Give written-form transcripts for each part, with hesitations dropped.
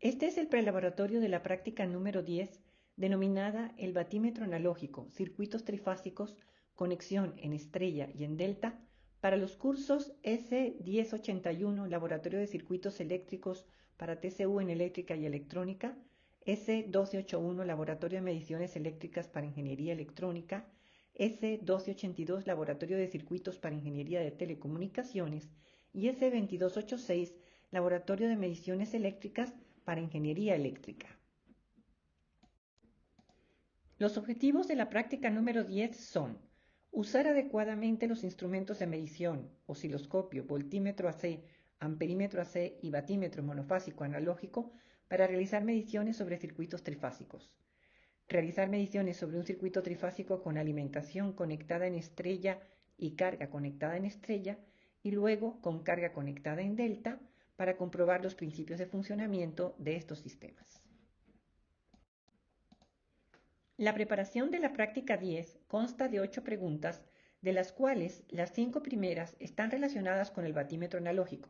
Este es el prelaboratorio de la práctica número 10, denominada el batímetro analógico, circuitos trifásicos, conexión en estrella y en delta, para los cursos S1081, Laboratorio de Circuitos Eléctricos para TCU en Eléctrica y Electrónica, S1281, Laboratorio de Mediciones Eléctricas para Ingeniería Electrónica, S1282, Laboratorio de Circuitos para Ingeniería de Telecomunicaciones, y S2286, Laboratorio de Mediciones Eléctricas para Ingeniería Eléctrica. Los objetivos de la práctica número 10 son: usar adecuadamente los instrumentos de medición, osciloscopio, voltímetro AC, amperímetro AC y batímetro monofásico analógico para realizar mediciones sobre circuitos trifásicos. Realizar mediciones sobre un circuito trifásico con alimentación conectada en estrella y carga conectada en estrella, y luego con carga conectada en delta, para comprobar los principios de funcionamiento de estos sistemas. La preparación de la práctica 10 consta de 8 preguntas, de las cuales las 5 primeras están relacionadas con el batímetro analógico.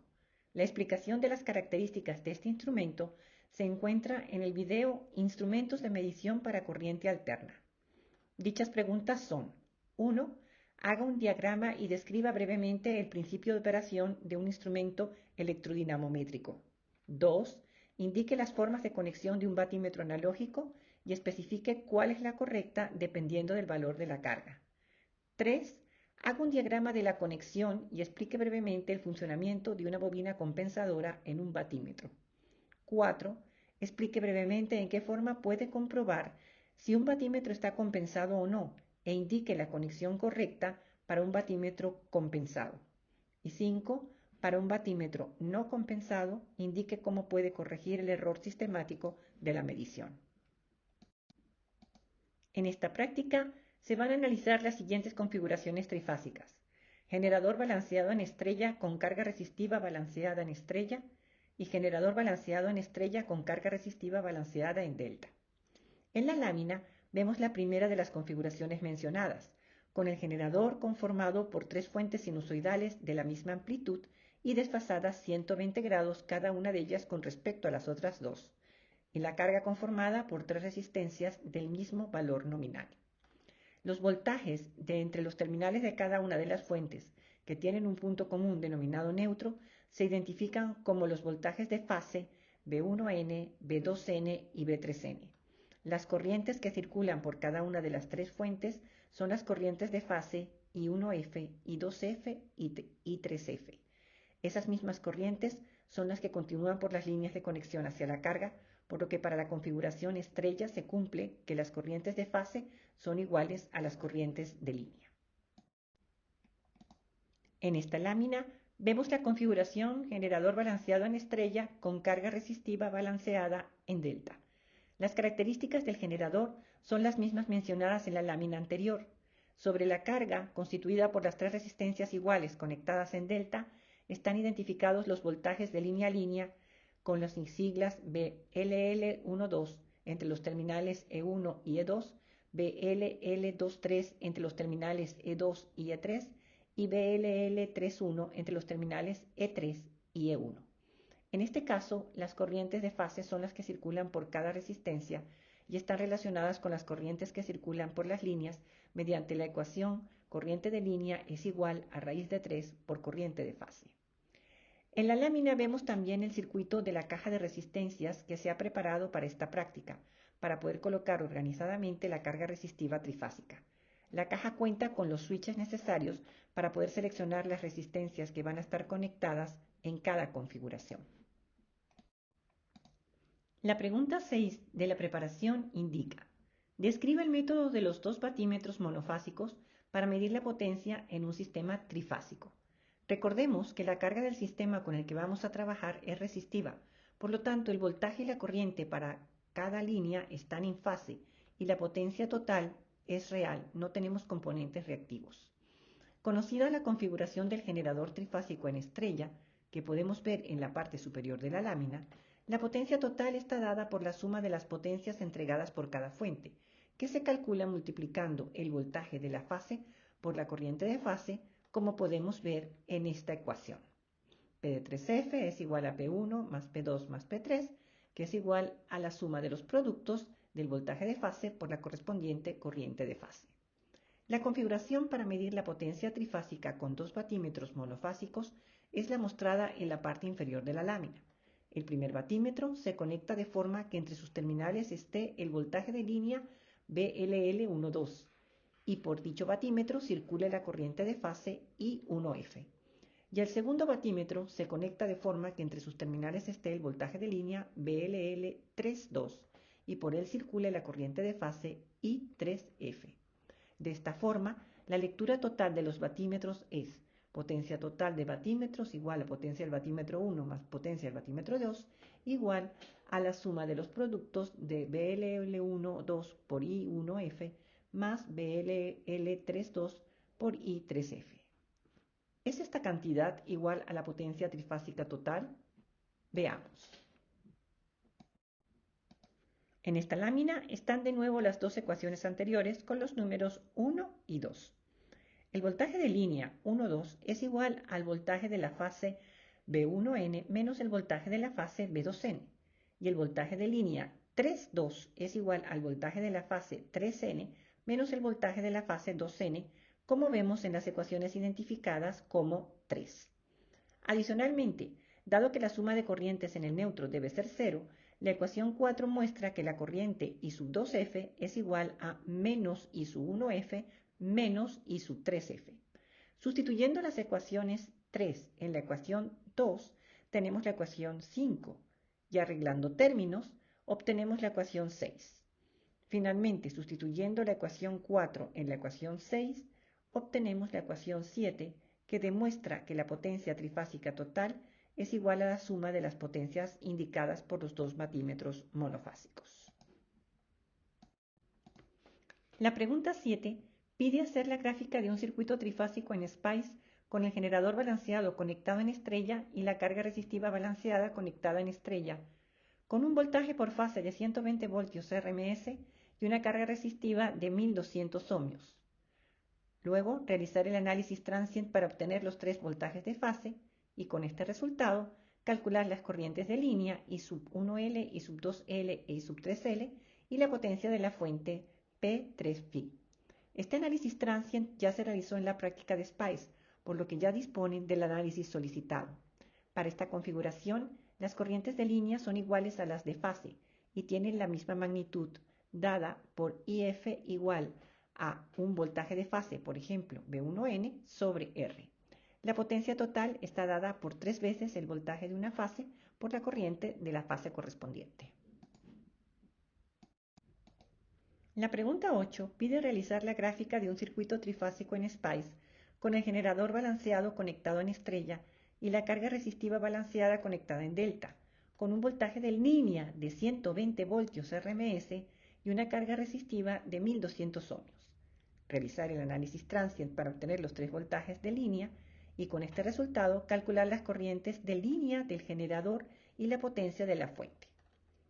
La explicación de las características de este instrumento se encuentra en el video Instrumentos de medición para corriente alterna. Dichas preguntas son: 1. Haga un diagrama y describa brevemente el principio de operación de un instrumento electrodinamométrico. 2. Indique las formas de conexión de un batímetro analógico y especifique cuál es la correcta dependiendo del valor de la carga. 3. Haga un diagrama de la conexión y explique brevemente el funcionamiento de una bobina compensadora en un batímetro. 4. Explique brevemente en qué forma puede comprobar si un batímetro está compensado o no, e indique la conexión correcta para un batímetro compensado. Y 5. Para un batímetro no compensado, indique cómo puede corregir el error sistemático de la medición. En esta práctica se van a analizar las siguientes configuraciones trifásicas: generador balanceado en estrella con carga resistiva balanceada en estrella y generador balanceado en estrella con carga resistiva balanceada en delta. En la lámina vemos la primera de las configuraciones mencionadas, con el generador conformado por 3 fuentes sinusoidales de la misma amplitud y desfasadas 120 grados cada una de ellas con respecto a las otras dos, y la carga conformada por 3 resistencias del mismo valor nominal. Los voltajes de entre los terminales de cada una de las fuentes, que tienen un punto común denominado neutro, se identifican como los voltajes de fase B1N, B2N y B3N. Las corrientes que circulan por cada una de las 3 fuentes son las corrientes de fase I1F, I2F y I3F. Esas mismas corrientes son las que continúan por las líneas de conexión hacia la carga, por lo que para la configuración estrella se cumple que las corrientes de fase son iguales a las corrientes de línea. En esta lámina vemos la configuración generador balanceado en estrella con carga resistiva balanceada en delta. Las características del generador son las mismas mencionadas en la lámina anterior. Sobre la carga, constituida por las 3 resistencias iguales conectadas en delta, están identificados los voltajes de línea a línea con las siglas BLL12 entre los terminales E1 y E2, BLL23 entre los terminales E2 y E3 y BLL31 entre los terminales E3 y E1. En este caso, las corrientes de fase son las que circulan por cada resistencia y están relacionadas con las corrientes que circulan por las líneas mediante la ecuación corriente de línea es igual a raíz de 3 por corriente de fase. En la lámina vemos también el circuito de la caja de resistencias que se ha preparado para esta práctica, para poder colocar organizadamente la carga resistiva trifásica. La caja cuenta con los switches necesarios para poder seleccionar las resistencias que van a estar conectadas en cada configuración. La pregunta 6 de la preparación indica: describe el método de los 2 batímetros monofásicos para medir la potencia en un sistema trifásico. Recordemos que la carga del sistema con el que vamos a trabajar es resistiva, por lo tanto el voltaje y la corriente para cada línea están en fase y la potencia total es real, no tenemos componentes reactivos. Conocida la configuración del generador trifásico en estrella, que podemos ver en la parte superior de la lámina, la potencia total está dada por la suma de las potencias entregadas por cada fuente, que se calcula multiplicando el voltaje de la fase por la corriente de fase, como podemos ver en esta ecuación. P de 3F es igual a P1 más P2 más P3, que es igual a la suma de los productos del voltaje de fase por la correspondiente corriente de fase. La configuración para medir la potencia trifásica con dos batímetros monofásicos es la mostrada en la parte inferior de la lámina. El primer batímetro se conecta de forma que entre sus terminales esté el voltaje de línea BLL12 y por dicho batímetro circule la corriente de fase I1F. Y el segundo batímetro se conecta de forma que entre sus terminales esté el voltaje de línea BLL32 y por él circule la corriente de fase I3F. De esta forma, la lectura total de los batímetros es potencia total de batímetros igual a potencia del batímetro 1 más potencia del batímetro 2 igual a la suma de los productos de BLL12 por I1F más BLL32 por I3F. ¿Es esta cantidad igual a la potencia trifásica total? Veamos. En esta lámina están de nuevo las dos ecuaciones anteriores con los números 1 y 2. El voltaje de línea 1,2 es igual al voltaje de la fase B1N menos el voltaje de la fase B2N. Y el voltaje de línea 3,2 es igual al voltaje de la fase 3N menos el voltaje de la fase 2N, como vemos en las ecuaciones identificadas como 3. Adicionalmente, dado que la suma de corrientes en el neutro debe ser 0, la ecuación 4 muestra que la corriente I sub 2F es igual a menos I sub 1F menos I sub 3F. Sustituyendo las ecuaciones 3 en la ecuación 2, tenemos la ecuación 5 y arreglando términos, obtenemos la ecuación 6. Finalmente, sustituyendo la ecuación 4 en la ecuación 6, obtenemos la ecuación 7, que demuestra que la potencia trifásica total es igual a la suma de las potencias indicadas por los dos batímetros monofásicos. La pregunta 7 pide hacer la gráfica de un circuito trifásico en SPICE con el generador balanceado conectado en estrella y la carga resistiva balanceada conectada en estrella, con un voltaje por fase de 120 voltios RMS y una carga resistiva de 1200 ohmios. Luego, realizar el análisis transient para obtener los tres voltajes de fase y con este resultado, calcular las corrientes de línea I sub 1L, I sub 2L e I sub 3L y la potencia de la fuente P3Phi. Este análisis transient ya se realizó en la práctica de SPICE, por lo que ya disponen del análisis solicitado. Para esta configuración, las corrientes de línea son iguales a las de fase y tienen la misma magnitud, dada por IF igual a un voltaje de fase, por ejemplo, B1N sobre R. La potencia total está dada por 3 veces el voltaje de una fase por la corriente de la fase correspondiente. La pregunta 8 pide realizar la gráfica de un circuito trifásico en SPICE con el generador balanceado conectado en estrella y la carga resistiva balanceada conectada en delta, con un voltaje de línea de 120 voltios RMS y una carga resistiva de 1200 ohmios. Realizar el análisis transient para obtener los tres voltajes de línea y con este resultado calcular las corrientes de línea del generador y la potencia de la fuente.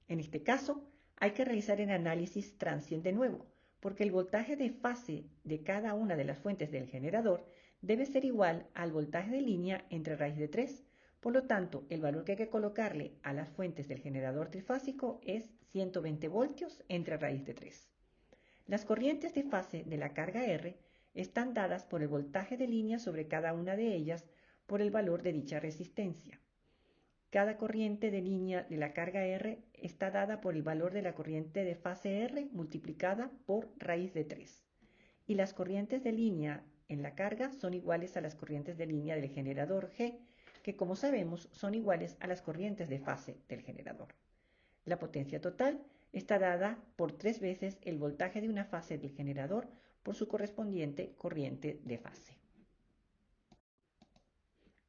En este caso, hay que realizar el análisis transient de nuevo, porque el voltaje de fase de cada una de las fuentes del generador debe ser igual al voltaje de línea entre raíz de 3. Por lo tanto, el valor que hay que colocarle a las fuentes del generador trifásico es 120 voltios entre raíz de 3. Las corrientes de fase de la carga R están dadas por el voltaje de línea sobre cada una de ellas por el valor de dicha resistencia. Cada corriente de línea de la carga R está dada por el valor de la corriente de fase R multiplicada por raíz de 3. Y las corrientes de línea en la carga son iguales a las corrientes de línea del generador G, que como sabemos son iguales a las corrientes de fase del generador. La potencia total está dada por 3 veces el voltaje de una fase del generador por su correspondiente corriente de fase.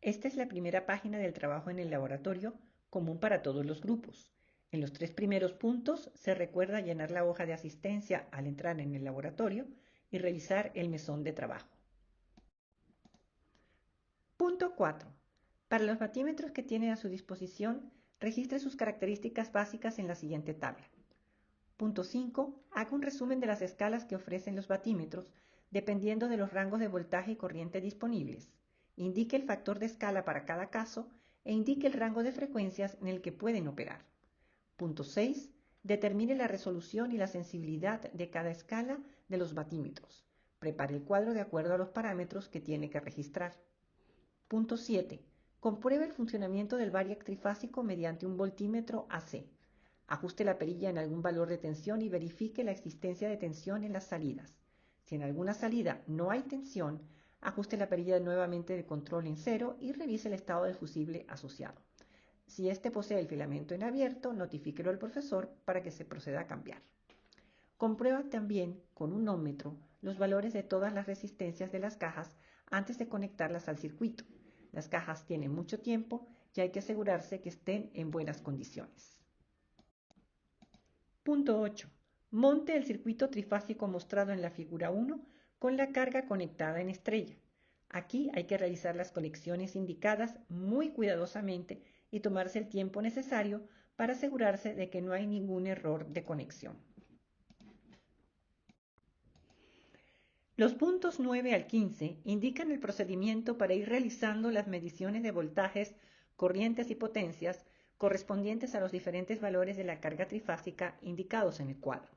Esta es la primera página del trabajo en el laboratorio, común para todos los grupos. En los 3 primeros puntos se recuerda llenar la hoja de asistencia al entrar en el laboratorio y realizar el mesón de trabajo. Punto 4. Para los batímetros que tiene a su disposición, registre sus características básicas en la siguiente tabla. Punto 5. Haga un resumen de las escalas que ofrecen los batímetros, dependiendo de los rangos de voltaje y corriente disponibles. Indique el factor de escala para cada caso e indique el rango de frecuencias en el que pueden operar. Punto 6. Determine la resolución y la sensibilidad de cada escala de los batímetros. Prepare el cuadro de acuerdo a los parámetros que tiene que registrar. Punto 7. Compruebe el funcionamiento del variac trifásico mediante un voltímetro AC. Ajuste la perilla en algún valor de tensión y verifique la existencia de tensión en las salidas. Si en alguna salida no hay tensión, ajuste la perilla nuevamente de control en 0 y revise el estado del fusible asociado. Si éste posee el filamento en abierto, notifíquelo al profesor para que se proceda a cambiar. Comprueba también con un ómetro los valores de todas las resistencias de las cajas antes de conectarlas al circuito. Las cajas tienen mucho tiempo y hay que asegurarse que estén en buenas condiciones. Punto 8. Monte el circuito trifásico mostrado en la figura 1 con la carga conectada en estrella. Aquí hay que realizar las conexiones indicadas muy cuidadosamente y tomarse el tiempo necesario para asegurarse de que no hay ningún error de conexión. Los puntos 9 al 15 indican el procedimiento para ir realizando las mediciones de voltajes, corrientes y potencias correspondientes a los diferentes valores de la carga trifásica indicados en el cuadro.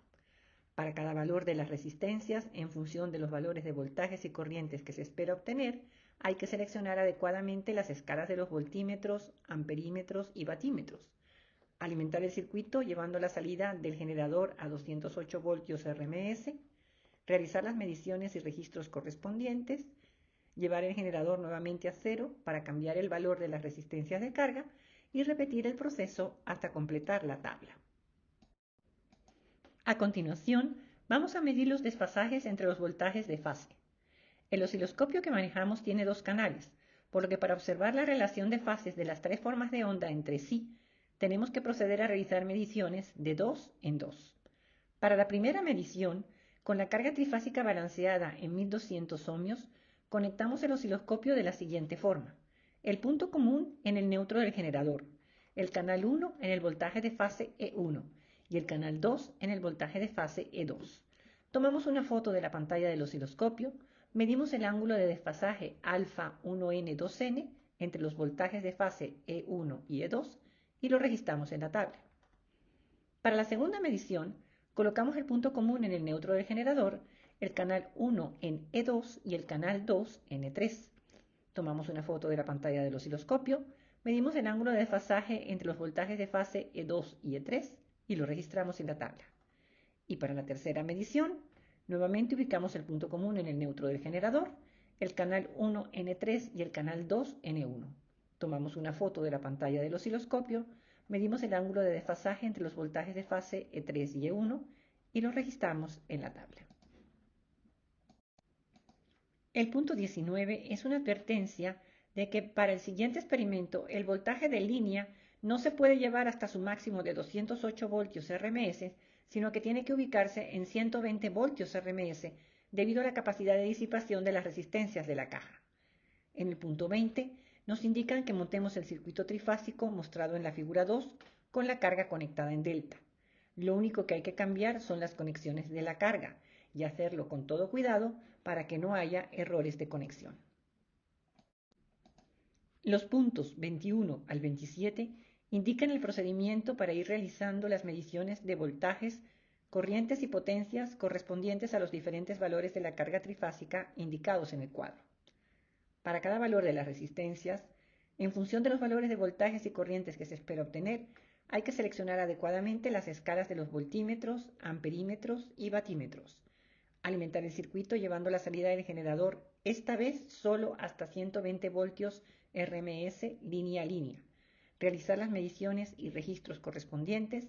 Para cada valor de las resistencias, en función de los valores de voltajes y corrientes que se espera obtener, hay que seleccionar adecuadamente las escalas de los voltímetros, amperímetros y batímetros. Alimentar el circuito llevando la salida del generador a 208 voltios RMS, realizar las mediciones y registros correspondientes, llevar el generador nuevamente a 0 para cambiar el valor de las resistencias de carga y repetir el proceso hasta completar la tabla. A continuación, vamos a medir los desfasajes entre los voltajes de fase. El osciloscopio que manejamos tiene dos canales, por lo que para observar la relación de fases de las tres formas de onda entre sí, tenemos que proceder a realizar mediciones de 2 en 2. Para la primera medición, con la carga trifásica balanceada en 1200 ohmios, conectamos el osciloscopio de la siguiente forma. El punto común en el neutro del generador, el canal 1 en el voltaje de fase E1 y el canal 2 en el voltaje de fase E2. Tomamos una foto de la pantalla del osciloscopio, medimos el ángulo de desfasaje alfa 1n2n entre los voltajes de fase E1 y E2 y lo registramos en la tabla. Para la segunda medición, colocamos el punto común en el neutro del generador, el canal 1 en E2 y el canal 2 en E3. Tomamos una foto de la pantalla del osciloscopio, medimos el ángulo de desfasaje entre los voltajes de fase E2 y E3 y lo registramos en la tabla. Y para la tercera medición, nuevamente ubicamos el punto común en el neutro del generador, el canal 1 en E3 y el canal 2 en E1. Tomamos una foto de la pantalla del osciloscopio, medimos el ángulo de desfasaje entre los voltajes de fase E3 y E1 y lo registramos en la tabla. El punto 19 es una advertencia de que para el siguiente experimento el voltaje de línea no se puede llevar hasta su máximo de 208 voltios RMS, sino que tiene que ubicarse en 120 voltios RMS debido a la capacidad de disipación de las resistencias de la caja. En el punto 20 nos indican que montemos el circuito trifásico mostrado en la figura 2 con la carga conectada en delta. Lo único que hay que cambiar son las conexiones de la carga y hacerlo con todo cuidado para que no haya errores de conexión. Los puntos 21 al 27 indican el procedimiento para ir realizando las mediciones de voltajes, corrientes y potencias correspondientes a los diferentes valores de la carga trifásica indicados en el cuadro. Para cada valor de las resistencias, en función de los valores de voltajes y corrientes que se espera obtener, hay que seleccionar adecuadamente las escalas de los voltímetros, amperímetros y batímetros. Alimentar el circuito llevando la salida del generador, esta vez solo hasta 120 voltios RMS línea a línea. Realizar las mediciones y registros correspondientes,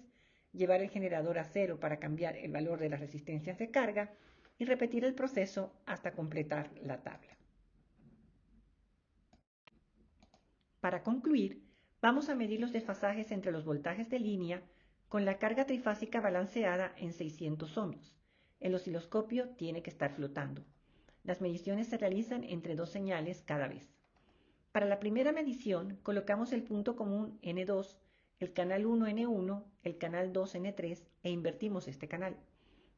llevar el generador a 0 para cambiar el valor de las resistencias de carga y repetir el proceso hasta completar la tabla. Para concluir, vamos a medir los desfasajes entre los voltajes de línea con la carga trifásica balanceada en 600 ohmios. El osciloscopio tiene que estar flotando. Las mediciones se realizan entre dos señales cada vez. Para la primera medición, colocamos el punto común N2, el canal 1 N1, el canal 2 N3 e invertimos este canal.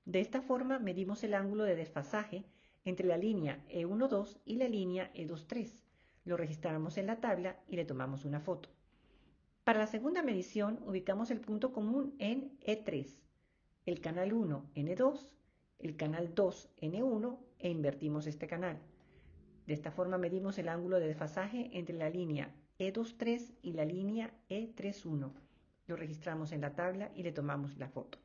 De esta forma medimos el ángulo de desfasaje entre la línea E12 y la línea E23. Lo registramos en la tabla y le tomamos una foto. Para la segunda medición, ubicamos el punto común en E3, el canal 1 N2, el canal 2 N1 e invertimos este canal. De esta forma medimos el ángulo de desfasaje entre la línea E23 y la línea E31. Lo registramos en la tabla y le tomamos la foto.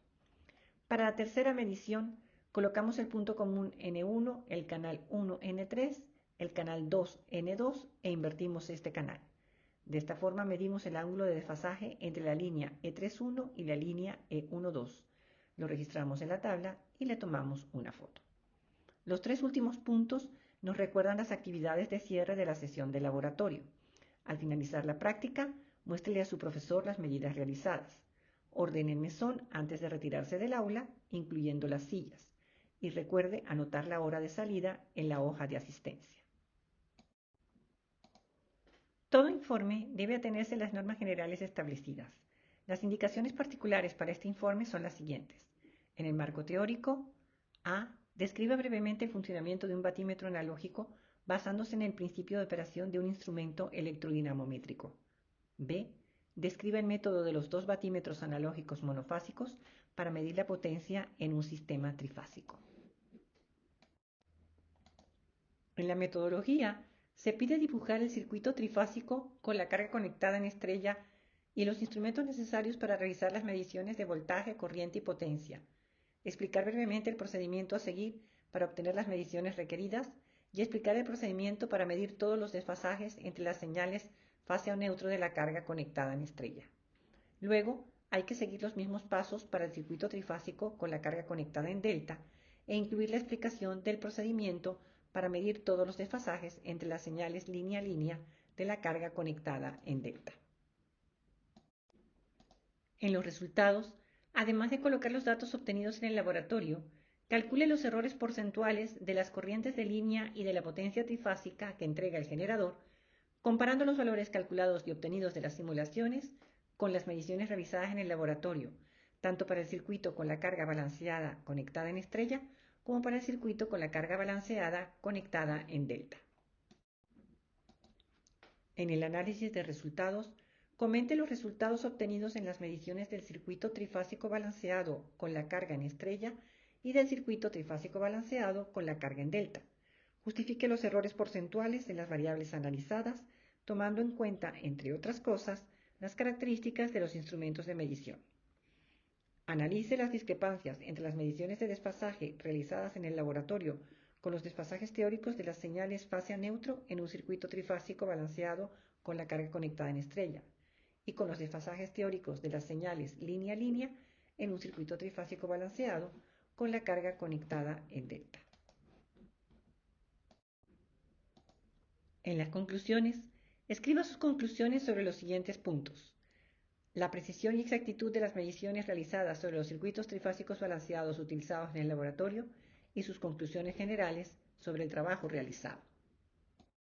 Para la tercera medición, colocamos el punto común N1, el canal 1 N3, el canal 2 N2 e invertimos este canal. De esta forma medimos el ángulo de desfasaje entre la línea E31 y la línea E12. Lo registramos en la tabla y le tomamos una foto. Los tres últimos puntos nos recuerdan las actividades de cierre de la sesión de laboratorio. Al finalizar la práctica, muéstrele a su profesor las medidas realizadas. Ordene el mesón antes de retirarse del aula, incluyendo las sillas. Y recuerde anotar la hora de salida en la hoja de asistencia. Todo informe debe atenerse a las normas generales establecidas. Las indicaciones particulares para este informe son las siguientes. En el marco teórico, A. Describa brevemente el funcionamiento de un batímetro analógico basándose en el principio de operación de un instrumento electrodinamométrico. B. Describa el método de los dos batímetros analógicos monofásicos para medir la potencia en un sistema trifásico. En la metodología, se pide dibujar el circuito trifásico con la carga conectada en estrella y los instrumentos necesarios para realizar las mediciones de voltaje, corriente y potencia, explicar brevemente el procedimiento a seguir para obtener las mediciones requeridas y explicar el procedimiento para medir todos los desfasajes entre las señales fase o neutro de la carga conectada en estrella. Luego, hay que seguir los mismos pasos para el circuito trifásico con la carga conectada en delta e incluir la explicación del procedimiento para medir todos los desfasajes entre las señales línea a línea de la carga conectada en delta. En los resultados, además de colocar los datos obtenidos en el laboratorio, calcule los errores porcentuales de las corrientes de línea y de la potencia trifásica que entrega el generador, comparando los valores calculados y obtenidos de las simulaciones con las mediciones realizadas en el laboratorio, tanto para el circuito con la carga balanceada conectada en estrella como para el circuito con la carga balanceada conectada en delta. En el análisis de resultados, comente los resultados obtenidos en las mediciones del circuito trifásico balanceado con la carga en estrella y del circuito trifásico balanceado con la carga en delta. Justifique los errores porcentuales de las variables analizadas, tomando en cuenta, entre otras cosas, las características de los instrumentos de medición. Analice las discrepancias entre las mediciones de desfasaje realizadas en el laboratorio con los desfasajes teóricos de las señales fase a neutro en un circuito trifásico balanceado con la carga conectada en estrella y con los desfasajes teóricos de las señales línea a línea en un circuito trifásico balanceado con la carga conectada en delta. En las conclusiones, escriba sus conclusiones sobre los siguientes puntos. La precisión y exactitud de las mediciones realizadas sobre los circuitos trifásicos balanceados utilizados en el laboratorio y sus conclusiones generales sobre el trabajo realizado.